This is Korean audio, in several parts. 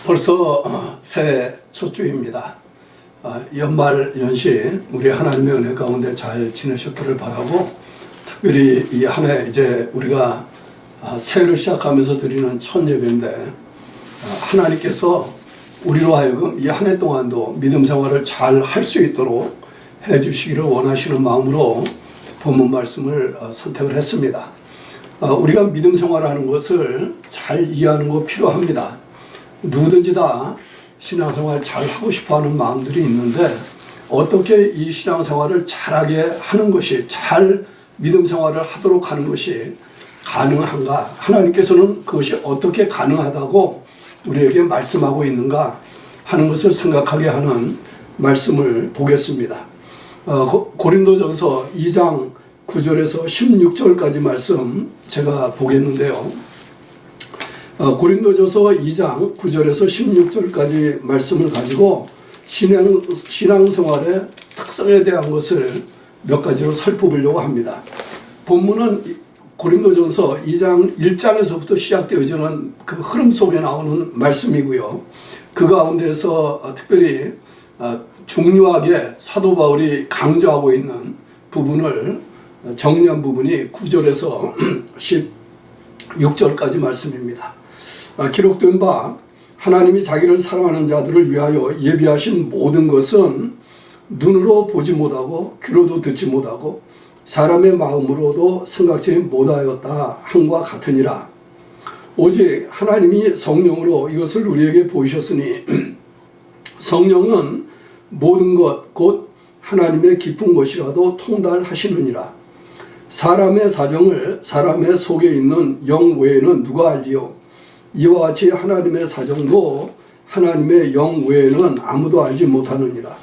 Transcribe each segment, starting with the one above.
벌써 새해 첫 주입니다. 연말 연시 우리 하나님의 은혜 가운데 잘 지내셨기를 바라고, 특별히 이 한 해 이제 우리가 새해를 시작하면서 드리는 첫 예배인데, 하나님께서 우리로 하여금 이 한 해 동안도 믿음 생활을 잘 할 수 있도록 해 주시기를 원하시는 마음으로 본문 말씀을 선택을 했습니다. 우리가 믿음 생활을 하는 것을 잘 이해하는 거 필요합니다. 누구든지 다 신앙생활 잘 하고 싶어하는 마음들이 있는데, 어떻게 이 신앙생활을 잘하게 하는 것이, 잘 믿음 생활을 하도록 하는 것이 가능한가? 하나님께서는 그것이 어떻게 가능하다고 우리에게 말씀하고 있는가 하는 것을 생각하게 하는 말씀을 보겠습니다. 고린도전서 2장 9절에서 16절까지 말씀 제가 보겠는데요. 고린도전서 2장 9절에서 16절까지 말씀을 가지고 신앙생활의 특성에 대한 것을 몇 가지로 살펴보려고 합니다. 본문은 고린도전서 2장 1장에서부터 시작되어지는 그 흐름 속에 나오는 말씀이고요. 그 가운데서 특별히 중요하게 사도 바울이 강조하고 있는 부분을 정리한 부분이 9절에서 16절까지 말씀입니다. 기록된 바 하나님이 자기를 사랑하는 자들을 위하여 예비하신 모든 것은 눈으로 보지 못하고 귀로도 듣지 못하고 사람의 마음으로도 생각지 못하였다 함과 같으니라. 오직 하나님이 성령으로 이것을 우리에게 보이셨으니 성령은 모든 것 곧 하나님의 깊은 것이라도 통달하시느니라. 사람의 사정을 사람의 속에 있는 영 외에는 누가 알리요? 이와 같이 하나님의 사정도 하나님의 영 외에는 아무도 알지 못하느니라.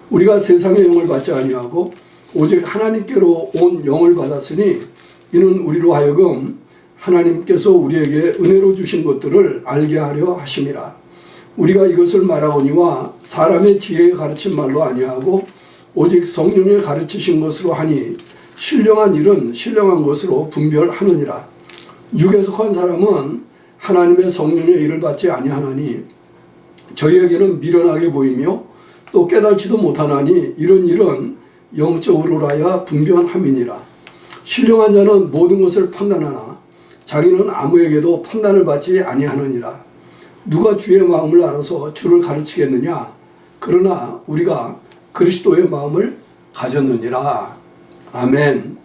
우리가 세상의 영을 받지 아니하고 오직 하나님께로 온 영을 받았으니 이는 우리로 하여금 하나님께서 우리에게 은혜로 주신 것들을 알게 하려 하심이라. 우리가 이것을 말하거니와 사람의 지혜에 가르친 말로 아니하고 오직 성령의 가르치신 것으로 하니 신령한 일은 신령한 것으로 분별하느니라. 육에 속한 사람은 하나님의 성령의 일을 받지 아니하나니 저희에게는 미련하게 보이며 또 깨달지도 못하나니 이런 일은 영적으로라야 분별함이니라. 신령한 자는 모든 것을 판단하나 자기는 아무에게도 판단을 받지 아니하느니라. 누가 주의 마음을 알아서 주를 가르치겠느냐? 그러나 우리가 그리스도의 마음을 가졌느니라. 아멘.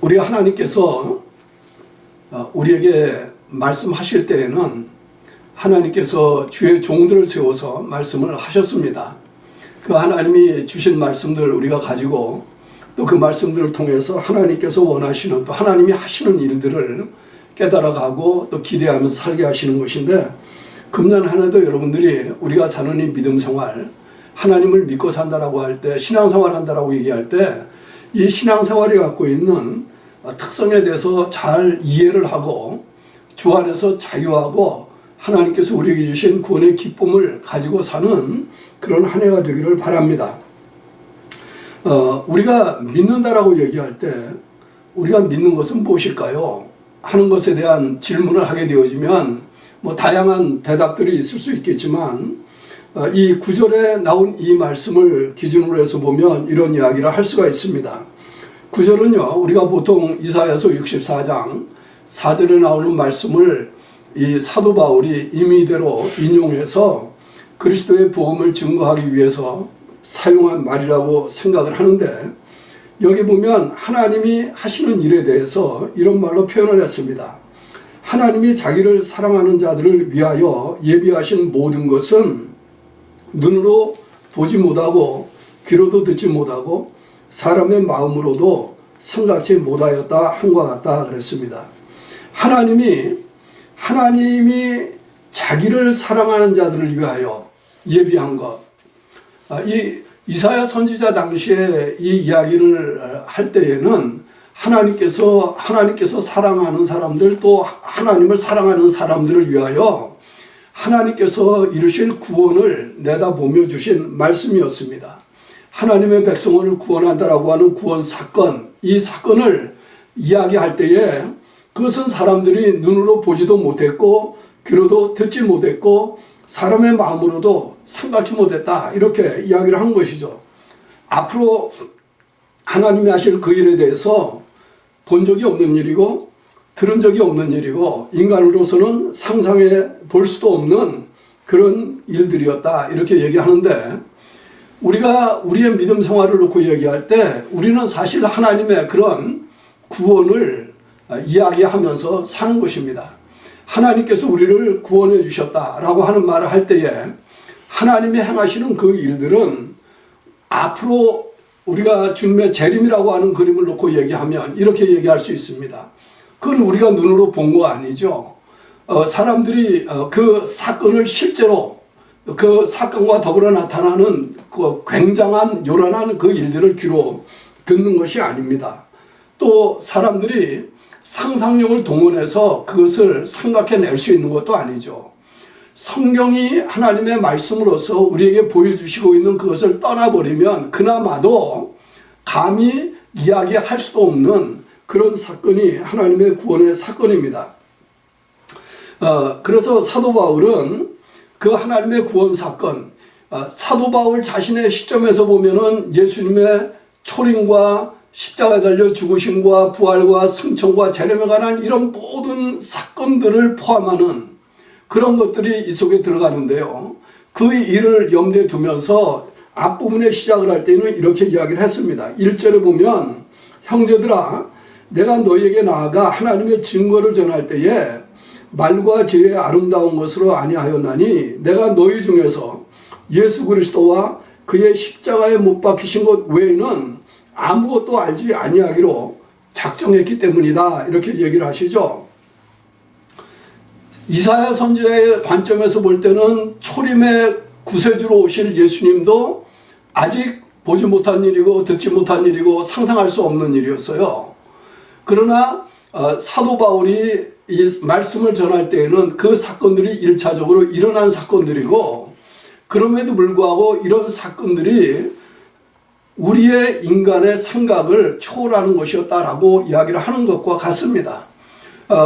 우리 하나님께서 우리에게 말씀하실 때에는 하나님께서 주의 종들을 세워서 말씀을 하셨습니다. 그 하나님이 주신 말씀들 우리가 가지고 또 그 말씀들을 통해서 하나님께서 원하시는, 또 하나님이 하시는 일들을 깨달아가고 또 기대하면서 살게 하시는 것인데, 금년 한 해도 여러분들이 우리가 사는 이 믿음 생활, 하나님을 믿고 산다라고 할 때, 신앙생활 한다라고 얘기할 때 이 신앙생활이 갖고 있는 특성에 대해서 잘 이해를 하고 주 안에서 자유하고 하나님께서 우리에게 주신 구원의 기쁨을 가지고 사는 그런 한 해가 되기를 바랍니다. 우리가 믿는다라고 얘기할 때 우리가 믿는 것은 무엇일까요? 하는 것에 대한 질문을 하게 되어지면 다양한 대답들이 있을 수 있겠지만, 이 9절에 나온 이 말씀을 기준으로 해서 보면 이런 이야기를 할 수가 있습니다. 9절은요, 우리가 보통 이사야서 64장 4절에 나오는 말씀을 이 사도 바울이 임의대로 인용해서 그리스도의 복음을 증거하기 위해서 사용한 말이라고 생각을 하는데, 여기 보면 하나님이 하시는 일에 대해서 이런 말로 표현을 했습니다. 하나님이 자기를 사랑하는 자들을 위하여 예비하신 모든 것은 눈으로 보지 못하고 귀로도 듣지 못하고 사람의 마음으로도 생각지 못하였다 함과 같다 그랬습니다. 하나님이 자기를 사랑하는 자들을 위하여 예비한 것. 이 이사야 선지자 당시에 이 이야기를 할 때에는 하나님께서 사랑하는 사람들, 또 하나님을 사랑하는 사람들을 위하여 하나님께서 이루실 구원을 내다보며 주신 말씀이었습니다. 하나님의 백성을 구원한다라고 하는 구원 사건, 이 사건을 이야기할 때에 그것은 사람들이 눈으로 보지도 못했고 귀로도 듣지 못했고 사람의 마음으로도 생각지 못했다, 이렇게 이야기를 한 것이죠. 앞으로 하나님이 하실 그 일에 대해서 본 적이 없는 일이고 들은 적이 없는 일이고 인간으로서는 상상해 볼 수도 없는 그런 일들이었다, 이렇게 얘기하는데, 우리가 우리의 믿음 생활을 놓고 얘기할 때 우리는 사실 하나님의 그런 구원을 이야기하면서 사는 것입니다. 하나님께서 우리를 구원해 주셨다라고 하는 말을 할 때에 하나님이 행하시는 그 일들은 앞으로 우리가 주님의 재림이라고 하는 그림을 놓고 얘기하면 이렇게 얘기할 수 있습니다. 그건 우리가 눈으로 본 거 아니죠. 사람들이 그 사건을 실제로 그 사건과 더불어 나타나는 그 굉장한 요란한 그 일들을 귀로 듣는 것이 아닙니다. 또 사람들이 상상력을 동원해서 그것을 생각해낼 수 있는 것도 아니죠. 성경이 하나님의 말씀으로서 우리에게 보여주시고 있는 그것을 떠나버리면 그나마도 감히 이야기할 수도 없는 그런 사건이 하나님의 구원의 사건입니다. 그래서 사도 바울은 그 하나님의 구원 사건, 사도 바울 자신의 시점에서 보면은 예수님의 초림과 십자가에 달려 죽으심과 부활과 승천과 재림에 관한 이런 모든 사건들을 포함하는 그런 것들이 이 속에 들어가는데요. 그 일을 염두에 두면서 앞부분에 시작을 할 때는 이렇게 이야기를 했습니다. 1절에 보면, 형제들아 내가 너희에게 나아가 하나님의 증거를 전할 때에 말과 지혜의 아름다운 것으로 아니하였나니 내가 너희 중에서 예수 그리스도와 그의 십자가에 못 박히신 것 외에는 아무것도 알지 아니하기로 작정했기 때문이다, 이렇게 얘기를 하시죠. 이사야 선지자의 관점에서 볼 때는 초림의 구세주로 오실 예수님도 아직 보지 못한 일이고 듣지 못한 일이고 상상할 수 없는 일이었어요. 그러나 사도 바울이 이 말씀을 전할 때에는 그 사건들이 1차적으로 일어난 사건들이고, 그럼에도 불구하고 이런 사건들이 우리의 인간의 생각을 초월하는 것이었다라고 이야기를 하는 것과 같습니다.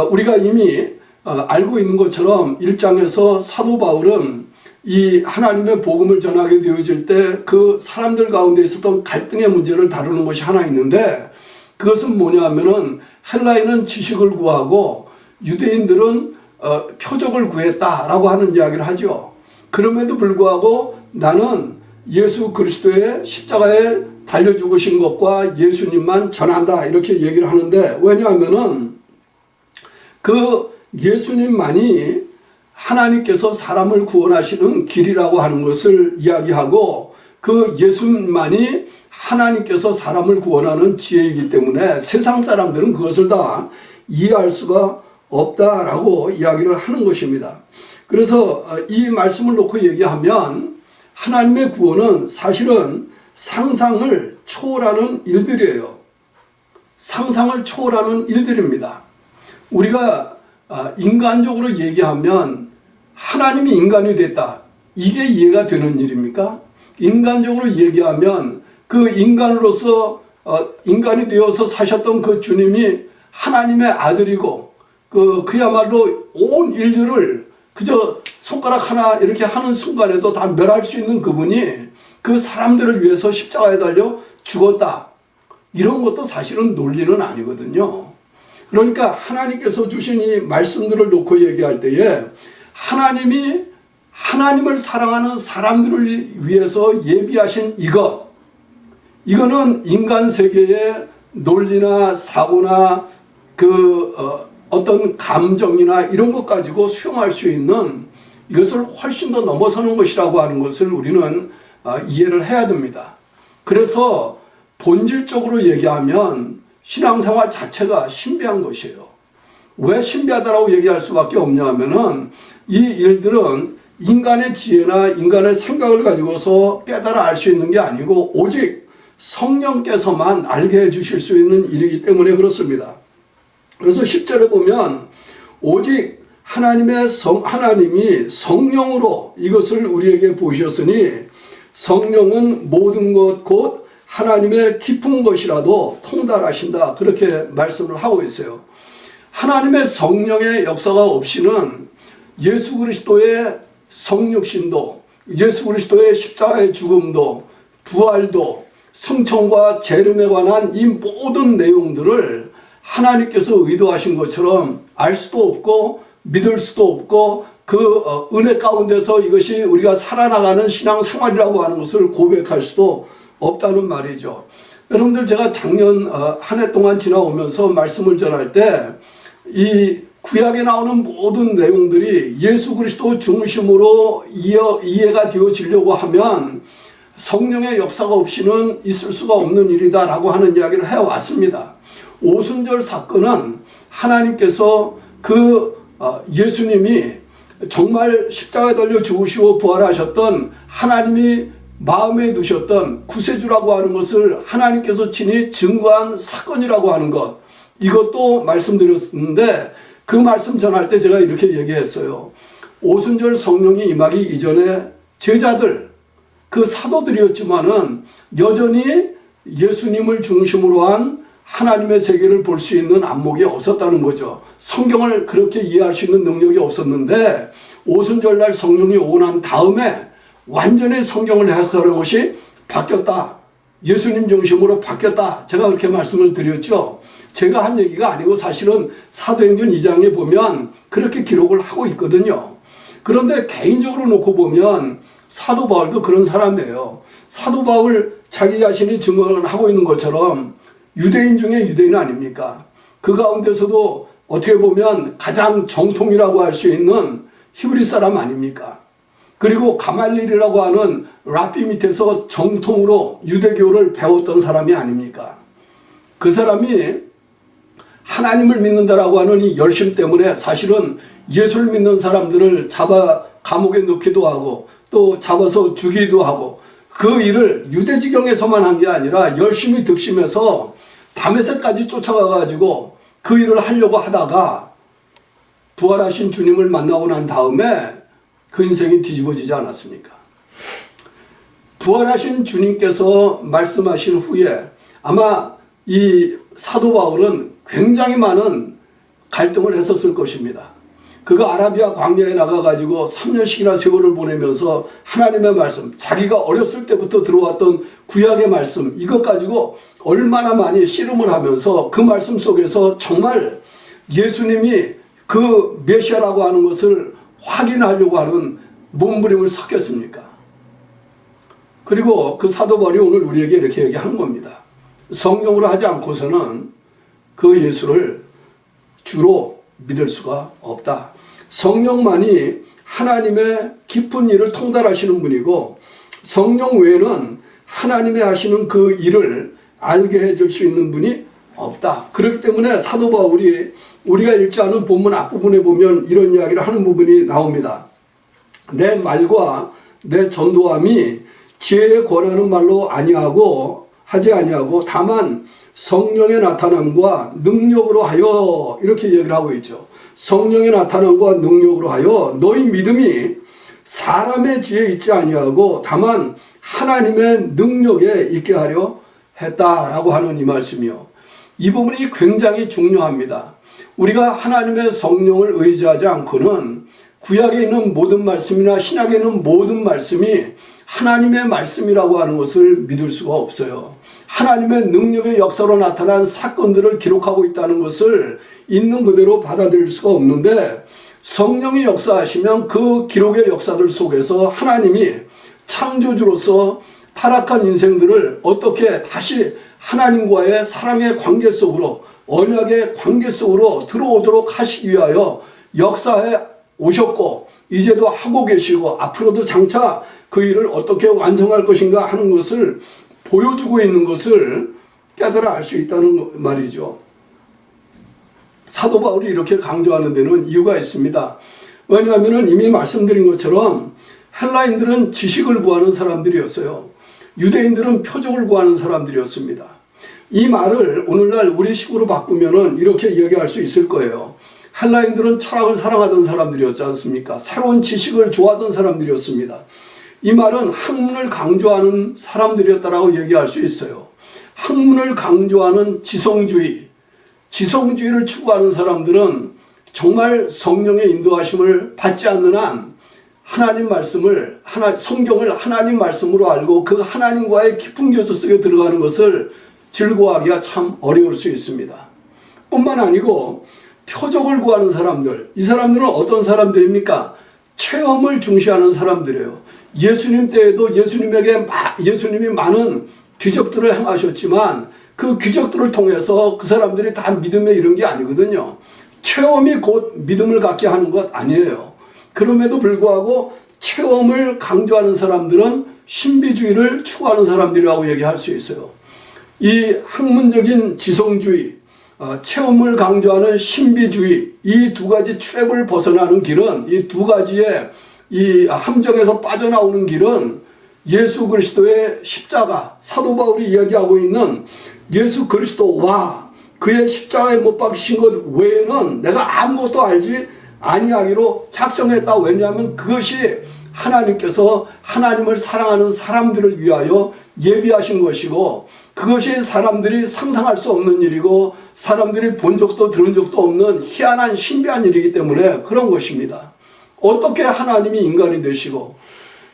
우리가 이미 알고 있는 것처럼 1장에서 사도 바울은 이 하나님의 복음을 전하게 되어질 때 그 사람들 가운데 있었던 갈등의 문제를 다루는 것이 하나 있는데, 그것은 뭐냐 하면은 헬라인은 지식을 구하고 유대인들은 표적을 구했다라고 하는 이야기를 하죠. 그럼에도 불구하고 나는 예수 그리스도의 십자가에 달려 죽으신 것과 예수님만 전한다, 이렇게 얘기를 하는데, 왜냐하면은 그 예수님만이 하나님께서 사람을 구원하시는 길이라고 하는 것을 이야기하고, 그 예수님만이 하나님께서 사람을 구원하는 지혜이기 때문에 세상 사람들은 그것을 다 이해할 수가 없다라고 이야기를 하는 것입니다. 그래서 이 말씀을 놓고 얘기하면 하나님의 구원은 사실은 상상을 초월하는 일들이에요. 상상을 초월하는 일들입니다. 우리가 인간적으로 얘기하면 하나님이 인간이 됐다, 이게 이해가 되는 일입니까? 인간적으로 얘기하면 그 인간으로서 인간이 되어서 사셨던 그 주님이 하나님의 아들이고 그야말로 온 인류를 그저 손가락 하나 이렇게 하는 순간에도 다 멸할 수 있는 그분이 그 사람들을 위해서 십자가에 달려 죽었다, 이런 것도 사실은 논리는 아니거든요. 그러니까 하나님께서 주신 이 말씀들을 놓고 얘기할 때에 하나님이 하나님을 사랑하는 사람들을 위해서 예비하신 이거는 인간 세계의 논리나 사고나 어떤 감정이나 이런 것 가지고 수용할 수 있는, 이것을 훨씬 더 넘어서는 것이라고 하는 것을 우리는 이해를 해야 됩니다. 그래서 본질적으로 얘기하면 신앙생활 자체가 신비한 것이에요. 왜 신비하다라고 얘기할 수밖에 없냐 하면은 이 일들은 인간의 지혜나 인간의 생각을 가지고서 깨달아 알 수 있는 게 아니고 오직 성령께서만 알게 해주실 수 있는 일이기 때문에 그렇습니다. 그래서 10절에 보면 오직 하나님이 성령으로 이것을 우리에게 보이셨으니 성령은 모든 것 곧 하나님의 깊은 것이라도 통달하신다, 그렇게 말씀을 하고 있어요. 하나님의 성령의 역사가 없이는 예수 그리스도의 성육신도, 예수 그리스도의 십자가의 죽음도, 부활도, 승천과 재림에 관한 이 모든 내용들을 하나님께서 의도하신 것처럼 알 수도 없고 믿을 수도 없고 그 은혜 가운데서 이것이 우리가 살아나가는 신앙생활이라고 하는 것을 고백할 수도 없다는 말이죠. 여러분들, 제가 작년 한 해 동안 지나오면서 말씀을 전할 때 이 구약에 나오는 모든 내용들이 예수 그리스도 중심으로 이해가 되어지려고 하면 성령의 역사가 없이는 있을 수가 없는 일이다라고 하는 이야기를 해왔습니다. 오순절 사건은 하나님께서 그 예수님이 정말 십자가에 달려 죽으시고 부활하셨던, 하나님이 마음에 두셨던 구세주라고 하는 것을 하나님께서 친히 증거한 사건이라고 하는 것, 이것도 말씀드렸는데 그 말씀 전할 때 제가 이렇게 얘기했어요. 오순절 성령이 임하기 이전에 제자들, 그 사도들이었지만은 여전히 예수님을 중심으로 한 하나님의 세계를 볼 수 있는 안목이 없었다는 거죠. 성경을 그렇게 이해할 수 있는 능력이 없었는데 오순절날 성령이 오고 난 다음에 완전히 성경을 해석하는 것이 바뀌었다. 예수님 중심으로 바뀌었다. 제가 그렇게 말씀을 드렸죠. 제가 한 얘기가 아니고 사실은 사도행전 2장에 보면 그렇게 기록을 하고 있거든요. 그런데 개인적으로 놓고 보면 사도 바울도 그런 사람이에요. 사도 바울 자기 자신이 증언을 하고 있는 것처럼 유대인 중에 유대인 아닙니까? 그 가운데서도 어떻게 보면 가장 정통이라고 할 수 있는 히브리 사람 아닙니까? 그리고 가말리엘이라고 하는 랍비 밑에서 정통으로 유대교를 배웠던 사람이 아닙니까? 그 사람이 하나님을 믿는다라고 하는 이 열심 때문에 사실은 예수를 믿는 사람들을 잡아 감옥에 넣기도 하고 또 잡아서 죽이기도 하고, 그 일을 유대지경에서만 한 게 아니라 열심히 득심해서 다메섹까지 쫓아가 가지고 그 일을 하려고 하다가 부활하신 주님을 만나고 난 다음에 그 인생이 뒤집어지지 않았습니까? 부활하신 주님께서 말씀하신 후에 아마 이 사도 바울은 굉장히 많은 갈등을 했었을 것입니다. 그가 아라비아 광야에 나가가지고 3년씩이나 세월을 보내면서 하나님의 말씀, 자기가 어렸을 때부터 들어왔던 구약의 말씀, 이것 가지고 얼마나 많이 씨름을 하면서 그 말씀 속에서 정말 예수님이 그 메시아라고 하는 것을 확인하려고 하는 몸부림을 섞였습니까? 그리고 그 사도 바울이 오늘 우리에게 이렇게 얘기하는 겁니다. 성령으로 하지 않고서는 그 예수를 주로 믿을 수가 없다. 성령만이 하나님의 깊은 일을 통달하시는 분이고 성령 외에는 하나님의 하시는 그 일을 알게 해줄 수 있는 분이 없다. 그렇기 때문에 사도 바울이 우리가 읽지 않은 본문 앞부분에 보면 이런 이야기를 하는 부분이 나옵니다. 내 말과 내 전도함이 지혜에 권하는 말로 하지 아니하고 다만 성령의 나타남과 능력으로 하여, 이렇게 얘기를 하고 있죠. 성령의 나타남과 능력으로 하여 너희 믿음이 사람의 지혜에 있지 아니하고 다만 하나님의 능력에 있게 하려 했다라고 하는 이 말씀이요. 이 부분이 굉장히 중요합니다. 우리가 하나님의 성령을 의지하지 않고는 구약에 있는 모든 말씀이나 신약에 있는 모든 말씀이 하나님의 말씀이라고 하는 것을 믿을 수가 없어요. 하나님의 능력의 역사로 나타난 사건들을 기록하고 있다는 것을 있는 그대로 받아들일 수가 없는데, 성령이 역사하시면 그 기록의 역사들 속에서 하나님이 창조주로서 타락한 인생들을 어떻게 다시 하나님과의 사랑의 관계 속으로, 언약의 관계 속으로 들어오도록 하시기 위하여 역사에 오셨고 이제도 하고 계시고 앞으로도 장차 그 일을 어떻게 완성할 것인가 하는 것을 보여주고 있는 것을 깨달아 알 수 있다는 말이죠. 사도 바울이 이렇게 강조하는 데는 이유가 있습니다. 왜냐하면 이미 말씀드린 것처럼 헬라인들은 지식을 구하는 사람들이었어요. 유대인들은 표적을 구하는 사람들이었습니다. 이 말을 오늘날 우리식으로 바꾸면 이렇게 이야기할 수 있을 거예요. 헬라인들은 철학을 사랑하던 사람들이었지 않습니까? 새로운 지식을 좋아하던 사람들이었습니다. 이 말은 학문을 강조하는 사람들이었다라고 얘기할 수 있어요. 학문을 강조하는 지성주의, 지성주의를 추구하는 사람들은 정말 성령의 인도하심을 받지 않는 한 하나님 말씀을, 성경을 하나님 말씀으로 알고 그 하나님과의 깊은 교제 속에 들어가는 것을 즐거워하기가 참 어려울 수 있습니다. 뿐만 아니고 표적을 구하는 사람들, 이 사람들은 어떤 사람들입니까? 체험을 중시하는 사람들이에요. 예수님 때에도 예수님이 많은 기적들을 행하셨지만 그 기적들을 통해서 그 사람들이 다 믿음에 이른 게 아니거든요. 체험이 곧 믿음을 갖게 하는 것 아니에요. 그럼에도 불구하고 체험을 강조하는 사람들은 신비주의를 추구하는 사람들이라고 얘기할 수 있어요. 이 학문적인 지성주의, 체험을 강조하는 신비주의, 이 두 가지 트랩을 벗어나는 길은, 이 두 가지의 이 함정에서 빠져나오는 길은 예수 그리스도의 십자가, 사도 바울이 이야기하고 있는 예수 그리스도와 그의 십자가에 못 박히신 것 외에는 내가 아무것도 알지 아니하기로 작정했다. 왜냐하면 그것이 하나님께서 하나님을 사랑하는 사람들을 위하여 예비하신 것이고, 그것이 사람들이 상상할 수 없는 일이고 사람들이 본 적도 들은 적도 없는 희한한 신비한 일이기 때문에 그런 것입니다. 어떻게 하나님이 인간이 되시고,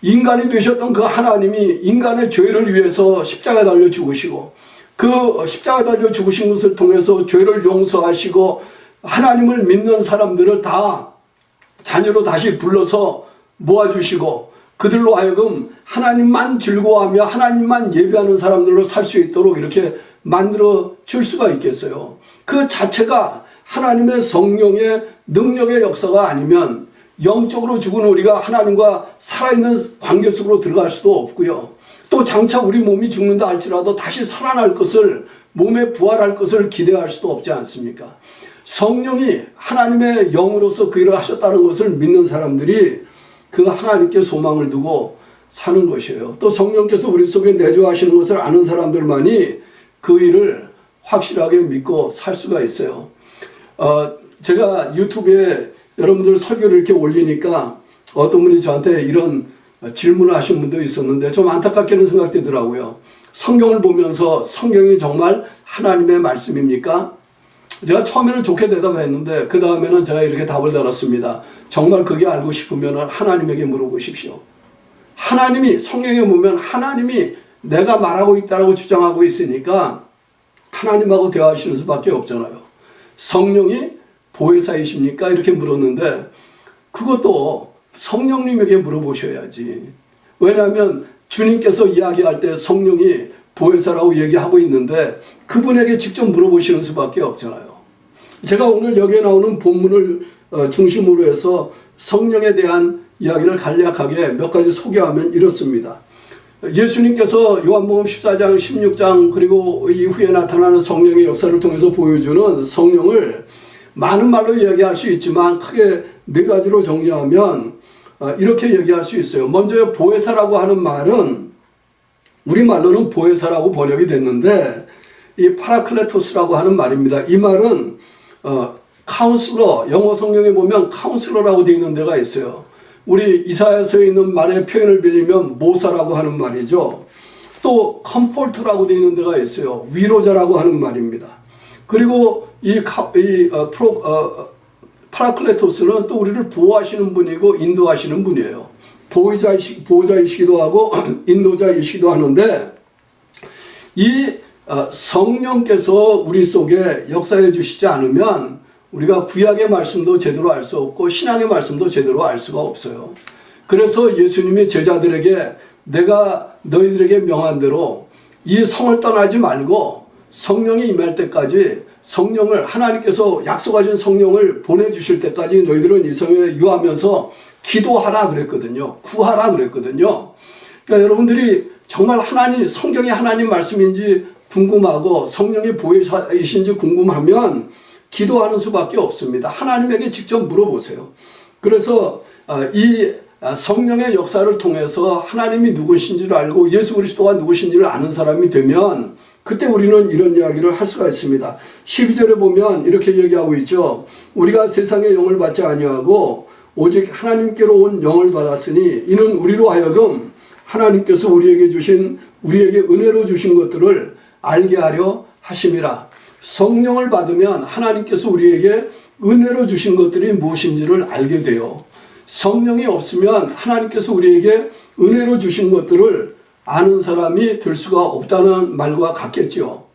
인간이 되셨던 그 하나님이 인간의 죄를 위해서 십자가에 달려 죽으시고, 그 십자가에 달려 죽으신 것을 통해서 죄를 용서하시고 하나님을 믿는 사람들을 다 자녀로 다시 불러서 모아주시고 그들로 하여금 하나님만 즐거워하며 하나님만 예배하는 사람들로 살 수 있도록 이렇게 만들어 줄 수가 있겠어요. 그 자체가 하나님의 성령의 능력의 역사가 아니면 영적으로 죽은 우리가 하나님과 살아있는 관계 속으로 들어갈 수도 없고요. 또 장차 우리 몸이 죽는다 할지라도 다시 살아날 것을, 몸에 부활할 것을 기대할 수도 없지 않습니까? 성령이 하나님의 영으로서 그 일을 하셨다는 것을 믿는 사람들이 그 하나님께 소망을 두고 사는 것이에요. 또 성령께서 우리 속에 내주하시는 것을 아는 사람들만이 그 일을 확실하게 믿고 살 수가 있어요. 제가 유튜브에 여러분들 설교를 이렇게 올리니까 어떤 분이 저한테 이런 질문을 하신 분도 있었는데 좀 안타깝게는 생각되더라고요. 성경을 보면서 성경이 정말 하나님의 말씀입니까? 제가 처음에는 좋게 대답했는데 그 다음에는 제가 이렇게 답을 달았습니다. 정말 그게 알고 싶으면 하나님에게 물어보십시오. 하나님이, 성경에 보면 하나님이 내가 말하고 있다고 주장하고 있으니까 하나님하고 대화하시는 수밖에 없잖아요. 성령이 보혜사이십니까? 이렇게 물었는데 그것도 성령님에게 물어보셔야지. 왜냐하면 주님께서 이야기할 때 성령이 보혜사라고 얘기하고 있는데 그분에게 직접 물어보시는 수밖에 없잖아요. 제가 오늘 여기에 나오는 본문을 중심으로 해서 성령에 대한 이야기를 간략하게 몇 가지 소개하면 이렇습니다. 예수님께서 요한복음 14장, 16장 그리고 이후에 나타나는 성령의 역사를 통해서 보여주는 성령을 많은 말로 이야기할 수 있지만 크게 네 가지로 정리하면 이렇게 얘기할 수 있어요. 먼저 보혜사라고 하는 말은 우리말로는 보혜사라고 번역이 됐는데 이 파라클레토스라고 하는 말입니다. 이 말은 카운슬러, 영어 성경에 보면 카운슬러라고 되어 있는 데가 있어요. 우리 이사야서에 있는 말의 표현을 빌리면 모사라고 하는 말이죠. 또 컴포트라고 되어 있는 데가 있어요. 위로자라고 하는 말입니다. 그리고 파라클레토스는 또 우리를 보호하시는 분이고 인도하시는 분이에요. 보호자이시기도 하고 인도자이시기도 하는데 이 성령께서 우리 속에 역사해 주시지 않으면 우리가 구약의 말씀도 제대로 알 수 없고 신약의 말씀도 제대로 알 수가 없어요. 그래서 예수님이 제자들에게 내가 너희들에게 명한 대로 이 성을 떠나지 말고 성령이 임할 때까지 성령을 하나님께서 약속하신 성령을 보내주실 때까지 너희들은 이 성에 유하면서 기도하라 그랬거든요. 구하라 그랬거든요. 그러니까 여러분들이 정말 성경이 하나님 말씀인지 궁금하고 성령이 보혜사이신지 궁금하면 기도하는 수밖에 없습니다. 하나님에게 직접 물어보세요. 그래서 이 성령의 역사를 통해서 하나님이 누구신지를 알고 예수 그리스도가 누구신지를 아는 사람이 되면 그때 우리는 이런 이야기를 할 수가 있습니다. 12절에 보면 이렇게 얘기하고 있죠. 우리가 세상의 영을 받지 아니하고 오직 하나님께로 온 영을 받았으니 이는 우리로 하여금 하나님께서 우리에게 은혜로 주신 것들을 알게 하려 하심이라. 성령을 받으면 하나님께서 우리에게 은혜로 주신 것들이 무엇인지를 알게 돼요. 성령이 없으면 하나님께서 우리에게 은혜로 주신 것들을 아는 사람이 될 수가 없다는 말과 같겠죠.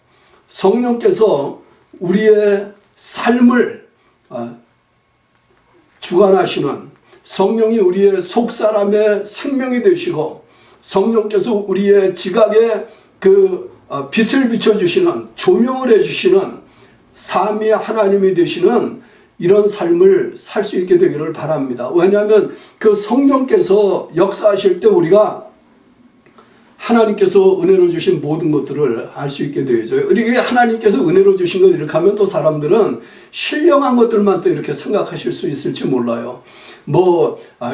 성령께서 우리의 삶을 주관하시는, 성령이 우리의 속사람의 생명이 되시고, 성령께서 우리의 지각에 빛을 비춰주시는, 조명을 해주시는 삼위 하나님이 되시는 이런 삶을 살 수 있게 되기를 바랍니다. 왜냐하면 그 성령께서 역사하실 때 우리가 하나님께서 은혜로 주신 모든 것들을 알 수 있게 되죠. 이렇게 하나님께서 은혜로 주신 것 이렇게 하면 또 사람들은 신령한 것들만 또 이렇게 생각하실 수 있을지 몰라요.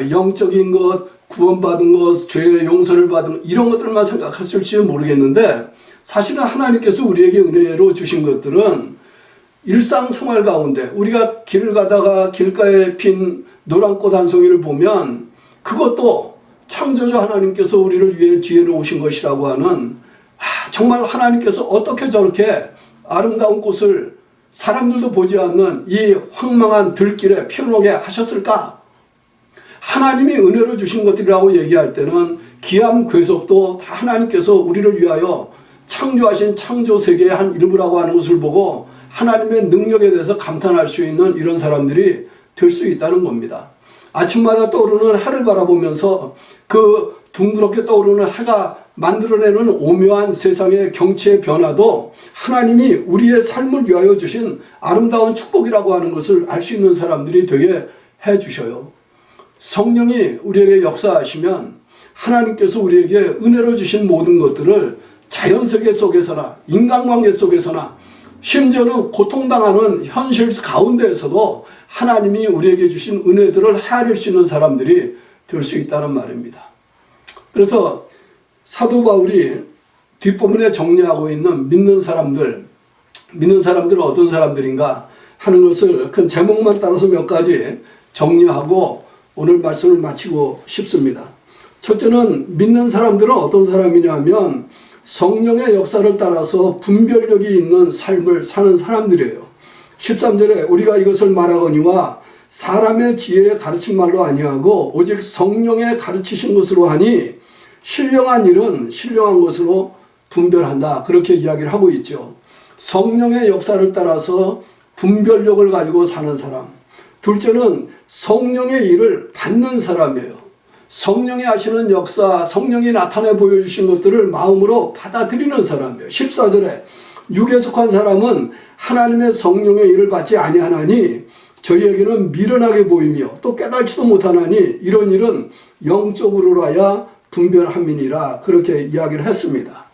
영적인 것, 구원받은 것, 죄의 용서를 받은 것, 이런 것들만 생각했을지 모르겠는데, 사실은 하나님께서 우리에게 은혜로 주신 것들은 일상생활 가운데 우리가 길을 가다가 길가에 핀 노란 꽃 한 송이를 보면 그것도 창조주 하나님께서 우리를 위해 지혜 놓으신 것이라고 하는, 정말 하나님께서 어떻게 저렇게 아름다운 꽃을 사람들도 보지 않는 이 황망한 들길에 피어나게 하셨을까? 하나님이 은혜로 주신 것들이라고 얘기할 때는 기암 괴석도 다 하나님께서 우리를 위하여 창조하신 창조 세계의 한 일부라고 하는 것을 보고 하나님의 능력에 대해서 감탄할 수 있는 이런 사람들이 될 수 있다는 겁니다. 아침마다 떠오르는 해를 바라보면서 그 둥그렇게 떠오르는 해가 만들어내는 오묘한 세상의 경치의 변화도 하나님이 우리의 삶을 위하여 주신 아름다운 축복이라고 하는 것을 알 수 있는 사람들이 되게 해 주셔요. 성령이 우리에게 역사하시면 하나님께서 우리에게 은혜로 주신 모든 것들을 자연세계 속에서나 인간관계 속에서나 심지어는 고통당하는 현실 가운데에서도 하나님이 우리에게 주신 은혜들을 헤아릴 수 있는 사람들이 될 수 있다는 말입니다. 그래서 사도 바울이 뒷부분에 정리하고 있는 믿는 사람들은 어떤 사람들인가 하는 것을 큰 제목만 따라서 몇 가지 정리하고 오늘 말씀을 마치고 싶습니다. 첫째는 믿는 사람들은 어떤 사람이냐면 성령의 역사를 따라서 분별력이 있는 삶을 사는 사람들이에요. 13절에 우리가 이것을 말하거니와 사람의 지혜에 가르친 말로 아니하고 오직 성령의 가르치신 것으로 하니 신령한 일은 신령한 것으로 분별한다. 그렇게 이야기를 하고 있죠. 성령의 역사를 따라서 분별력을 가지고 사는 사람. 둘째는 성령의 일을 받는 사람이에요. 성령이 하시는 역사, 성령이 나타내 보여주신 것들을 마음으로 받아들이는 사람이에요. 14절에 육에 속한 사람은 하나님의 성령의 일을 받지 아니하나니 저희에게는 미련하게 보이며 또 깨달지도 못하나니 이런 일은 영적으로라야 분별함이니라. 그렇게 이야기를 했습니다.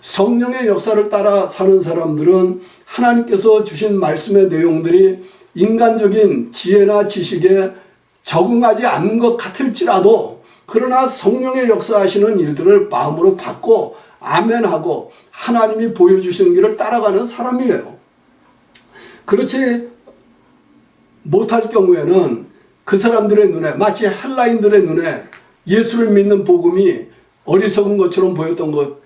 성령의 역사를 따라 사는 사람들은 하나님께서 주신 말씀의 내용들이 인간적인 지혜나 지식에 적응하지 않는 것 같을지라도 그러나 성령의 역사하시는 일들을 마음으로 받고 아멘하고 하나님이 보여주시는 길을 따라가는 사람이에요. 그렇지 못할 경우에는 그 사람들의 눈에, 마치 헬라인들의 눈에 예수를 믿는 복음이 어리석은 것처럼 보였던 것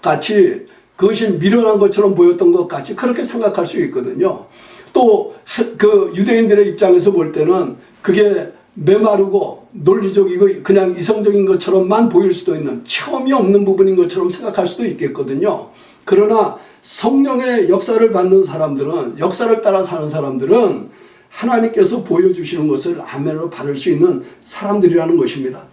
같이, 그것이 미련한 것처럼 보였던 것 같이 그렇게 생각할 수 있거든요. 또 그 유대인들의 입장에서 볼 때는 그게 메마르고 논리적이고 그냥 이성적인 것처럼만 보일 수도 있는, 체험이 없는 부분인 것처럼 생각할 수도 있겠거든요. 그러나 성령의 역사를 받는 사람들은, 역사를 따라 사는 사람들은 하나님께서 보여주시는 것을 아멘으로 받을 수 있는 사람들이라는 것입니다.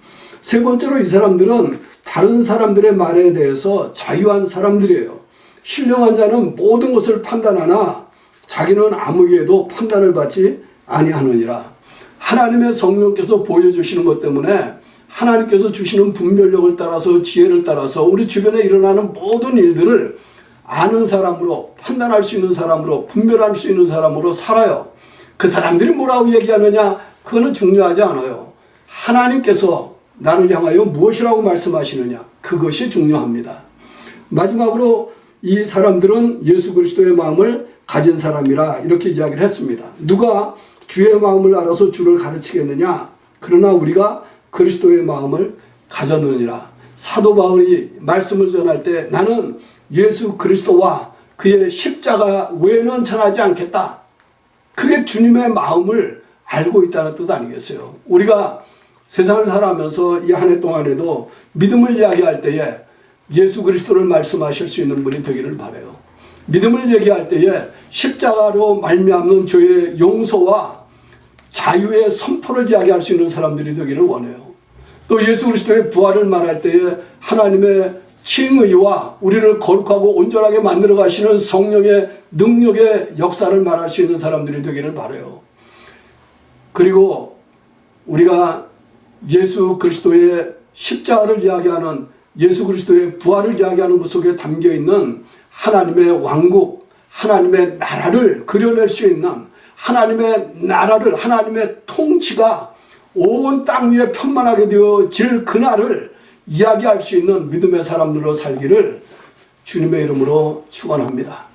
세 번째로 이 사람들은 다른 사람들의 말에 대해서 자유한 사람들이에요. 신령한 자는 모든 것을 판단하나 자기는 아무에게도 판단을 받지 아니하느니라. 하나님의 성령께서 보여주시는 것 때문에 하나님께서 주시는 분별력을 따라서 지혜를 따라서 우리 주변에 일어나는 모든 일들을 아는 사람으로, 판단할 수 있는 사람으로, 분별할 수 있는 사람으로 살아요. 그 사람들이 뭐라고 얘기하느냐, 그거는 중요하지 않아요. 하나님께서 나를 향하여 무엇이라고 말씀하시느냐, 그것이 중요합니다. 마지막으로 이 사람들은 예수 그리스도의 마음을 가진 사람이라 이렇게 이야기를 했습니다. 누가 주의 마음을 알아서 주를 가르치겠느냐? 그러나 우리가 그리스도의 마음을 가졌느니라. 사도 바울이 말씀을 전할 때 나는 예수 그리스도와 그의 십자가 외에는 전하지 않겠다. 그게 주님의 마음을 알고 있다는 뜻 아니겠어요? 우리가 세상을 살아가면서 이 한 해 동안에도 믿음을 이야기할 때에 예수 그리스도를 말씀하실 수 있는 분이 되기를 바라요. 믿음을 얘기할 때에 십자가로 말미암는 죄의 용서와 자유의 선포를 이야기할 수 있는 사람들이 되기를 원해요. 또 예수 그리스도의 부활을 말할 때에 하나님의 칭의와 우리를 거룩하고 온전하게 만들어 가시는 성령의 능력의 역사를 말할 수 있는 사람들이 되기를 바라요. 그리고 우리가 예수 그리스도의 십자가를 이야기하는, 예수 그리스도의 부활을 이야기하는 그 속에 담겨 있는 하나님의 왕국, 하나님의 나라를 그려낼 수 있는, 하나님의 나라를, 하나님의 통치가 온 땅 위에 편만하게 되어질 그날을 이야기할 수 있는 믿음의 사람들로 살기를 주님의 이름으로 축원합니다.